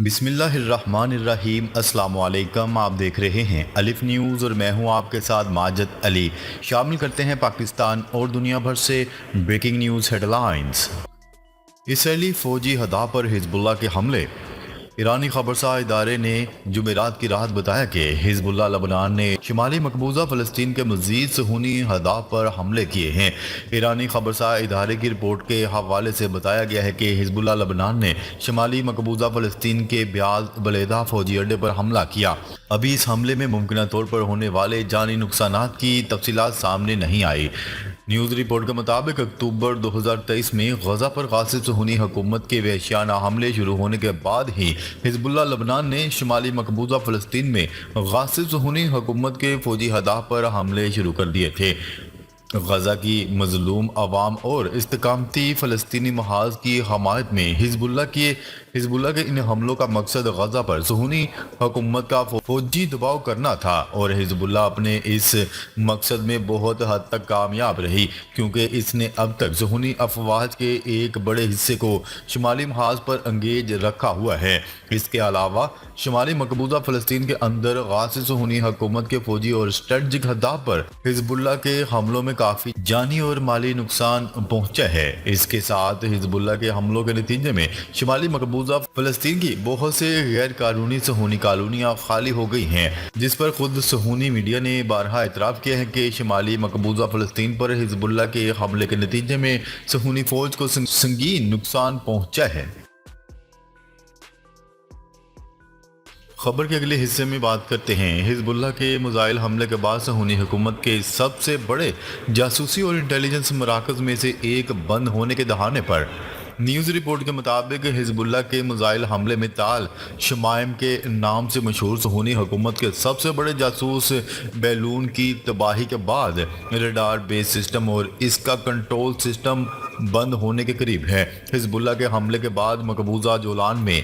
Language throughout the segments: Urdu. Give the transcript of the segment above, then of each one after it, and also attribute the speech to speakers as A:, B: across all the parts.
A: بسم اللہ الرحمن الرحیم۔ السلام علیکم، آپ دیکھ رہے ہیں الف نیوز اور میں ہوں آپ کے ساتھ ماجد علی۔ شامل کرتے ہیں پاکستان اور دنیا بھر سے بریکنگ نیوز ہیڈ لائنز۔ اسرائیلی فوجی اہداف پر حزب اللہ کے حملے۔ ایرانی خبرساز ادارے نے جمعرات کی رات بتایا کہ حزب اللہ لبنان نے شمالی مقبوضہ فلسطین کے مزید صہیونی اہداف پر حملے کیے ہیں۔ ایرانی خبرساز ادارے کی رپورٹ کے حوالے سے بتایا گیا ہے کہ حزب اللہ لبنان نے شمالی مقبوضہ فلسطین کے بیاض بلیدہ فوجی اڈے پر حملہ کیا۔ ابھی اس حملے میں ممکنہ طور پر ہونے والے جانی نقصانات کی تفصیلات سامنے نہیں آئی۔ نیوز رپورٹ کے مطابق اکتوبر 2023 میں غزہ پر غاصب صہیونی حکومت کے وحشیانہ حملے شروع ہونے کے بعد ہی حزب اللہ لبنان نے شمالی مقبوضہ فلسطین میں غاصب صہیونی حکومت کے فوجی اہداف پر حملے شروع کر دیے تھے۔ غزہ کی مظلوم عوام اور استقامتی فلسطینی محاذ کی حمایت میں حزب اللہ کے ان حملوں کا مقصد غزہ پر صہیونی حکومت کا فوجی دباؤ کرنا تھا، اور حزب اللہ اپنے اس مقصد میں بہت حد تک کامیاب رہی، کیونکہ اس نے اب تک صہیونی افواج کے ایک بڑے حصے کو شمالی محاذ پر انگیج رکھا ہوا ہے۔ اس کے علاوہ شمالی مقبوضہ فلسطین کے اندر غاصب صہیونی حکومت کے فوجی اور اسٹریٹجک اہداف پر حزب اللہ کے حملوں میں کافی جانی اور مالی نقصان پہنچا ہے۔ اس کے ساتھ حزب اللہ کے حملوں کے نتیجے میں شمالی مقبوضہ فلسطین کی بہت سے غیر قانونی صہیونی کالونیاں خالی ہو گئی ہیں، جس پر خود صہیونی میڈیا نے بارہا اعتراف کیا ہے کہ شمالی مقبوضہ فلسطین پر حزب اللہ کے حملے کے نتیجے میں صہیونی فوج کو سنگین نقصان پہنچا ہے۔ خبر کے اگلے حصے میں بات کرتے ہیں حزب اللہ کے میزائل حملے کے بعد صہیونی حکومت کے سب سے بڑے جاسوسی اور انٹیلیجنس مراکز میں سے ایک بند ہونے کے دہانے پر۔ نیوز رپورٹ کے مطابق حزب اللہ کے میزائل حملے میں تال شمائم کے نام سے مشہور صہیونی حکومت کے سب سے بڑے جاسوس بیلون کی تباہی کے بعد ریڈار بیس سسٹم اور اس کا کنٹرول سسٹم بند ہونے کے قریب ہے۔ حزب اللہ کے حملے کے بعد مقبوضہ جولان میں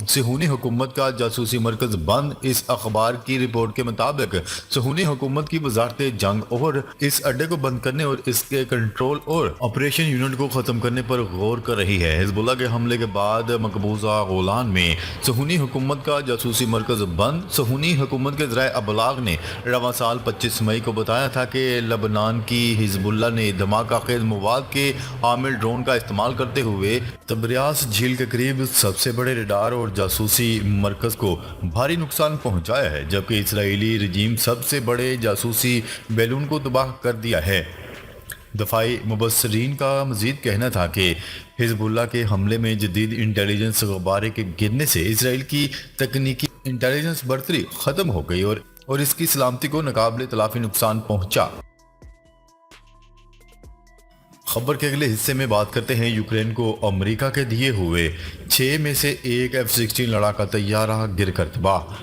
A: صہیونی حکومت کا جاسوسی مرکز بند۔ اس اخبار کی رپورٹ کے مطابق صہیونی حکومت کی وزارت جنگ اور اس اڈے کو بند کرنے اور اس کے کنٹرول اور آپریشن یونٹ کو ختم کرنے پر غور کر رہی ہے۔ حزب اللہ کے حملے کے بعد مقبوضہ گولان میں صہیونی حکومت کا جاسوسی مرکز بند۔ صہیونی حکومت کے ذرائع ابلاغ نے رواں سال 25 مئی کو بتایا تھا کہ لبنان کی حزب اللہ نے دھماکہ خیز مواد کے حامل ڈرون کا استعمال کرتے ہوئے طبریاس جھیل کے قریب سب سے بڑے ریڈار اور جاسوسی مرکز کو بھاری نقصان پہنچایا ہے، جبکہ اسرائیلی رجیم سب سے بڑے جاسوسی بیلون کو تباہ کر دیا ہے۔ دفاعی مبصرین کا مزید کہنا تھا کہ حزب اللہ کے حملے میں جدید انٹیلیجنس غبارے کے گرنے سے اسرائیل کی تکنیکی انٹیلیجنس برتری ختم ہو گئی اور اس کی سلامتی کو ناقابل تلافی نقصان پہنچا۔ خبر کے اگلے حصے میں بات کرتے ہیں یوکرین کو امریکہ کے دیے ہوئے 6 میں سے ایک F-16 لڑاکا طیارہ گر کر تباہ۔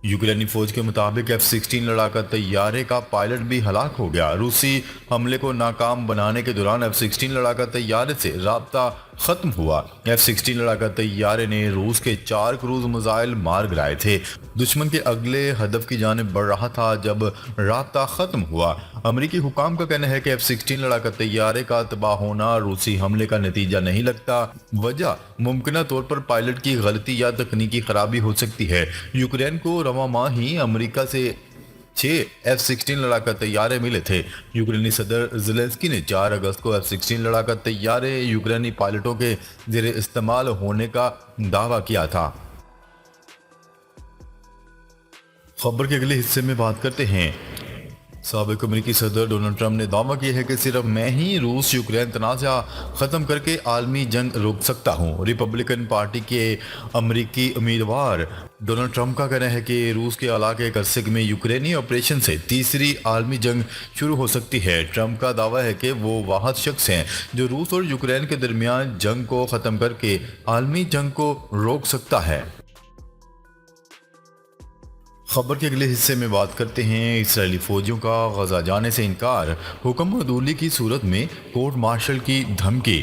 A: یوکرینی فوج کے مطابق F-16 لڑاکا طیارے کا پائلٹ بھی ہلاک ہو گیا۔ روسی حملے کو ناکام بنانے کے دوران F-16 لڑاکا طیارے سے رابطہ ختم ہوا۔ F-16 لڑاکا طیارے نے روس کے 4 کروز میزائل مار گرائے تھے۔ دشمن کے اگلے ہدف کی جانب بڑھ رہا تھا جب رابطہ ختم ہوا۔ امریکی حکام کا کہنا ہے کہ F-16 لڑاکا طیارے کا تباہ ہونا روسی حملے کا نتیجہ نہیں لگتا۔ وجہ ممکنہ طور پر پائلٹ کی غلطی یا تکنیکی خرابی ہو سکتی ہے۔ یوکرین کو رواں ماہ ہی امریکہ سے 6 F-16 لڑاکا طیارے ملے تھے۔ یوکرینی صدر زیلنسکی نے 4 اگست کو F-16 لڑاکا طیارے یوکرینی پائلٹوں کے زیر استعمال ہونے کا دعویٰ کیا تھا۔ خبر کے اگلے حصے میں بات کرتے ہیں سابق امریکی صدر ڈونلڈ ٹرمپ نے دعویٰ کیا ہے کہ صرف میں ہی روس یوکرین تنازع ختم کر کے عالمی جنگ روک سکتا ہوں۔ ریپبلکن پارٹی کے امریکی امیدوار ڈونلڈ ٹرمپ کا کہنا ہے کہ روس کے علاقے ایک عرصے میں یوکرینی آپریشن سے تیسری عالمی جنگ شروع ہو سکتی ہے۔ ٹرمپ کا دعویٰ ہے کہ وہ واحد شخص ہیں جو روس اور یوکرین کے درمیان جنگ کو ختم کر کے عالمی جنگ کو روک سکتا ہے۔ خبر کے اگلے حصے میں بات کرتے ہیں اسرائیلی فوجیوں کا غزہ جانے سے انکار، حکم عدولی کی صورت میں کورٹ مارشل کی دھمکی۔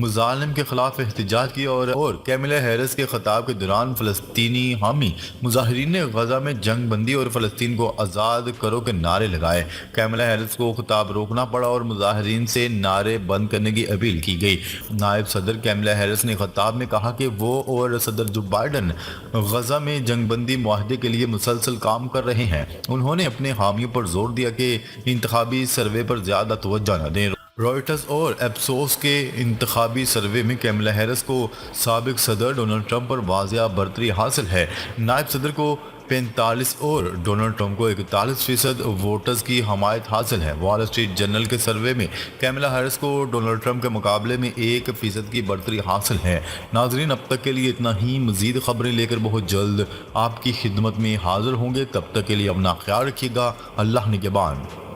A: مظالم کے خلاف احتجاج کیا اور کیملا ہیرس کے خطاب کے دوران فلسطینی حامی مظاہرین نے غزہ میں جنگ بندی اور فلسطین کو آزاد کرو کے نعرے لگائے۔ کیملا ہیرس کو خطاب روکنا پڑا اور مظاہرین سے نعرے بند کرنے کی اپیل کی گئی۔ نائب صدر کیملا ہیرس نے خطاب میں کہا کہ وہ اور صدر جو بائیڈن غزہ میں جنگ بندی معاہدے کے لیے مسلسل کام کر رہے ہیں۔ انہوں نے اپنے حامیوں پر زور دیا کہ انتخابی سروے پر زیادہ توجہ نہ دیں۔ رائٹرز اور ایپسوس کے انتخابی سروے میں کیملا ہیرس کو سابق صدر ڈونلڈ ٹرمپ پر واضح برتری حاصل ہے۔ نائب صدر کو 45 اور ڈونلڈ ٹرمپ کو 41% ووٹرز کی حمایت حاصل ہے۔ وال اسٹریٹ جرنل کے سروے میں کیملا ہیرس کو ڈونلڈ ٹرمپ کے مقابلے میں 1% کی برتری حاصل ہے۔ ناظرین، اب تک کے لیے اتنا ہی۔ مزید خبریں لے کر بہت جلد آپ کی خدمت میں حاضر ہوں گے۔ تب تک کے لیے اپنا خیال رکھیے گا۔ اللہ نگہبان۔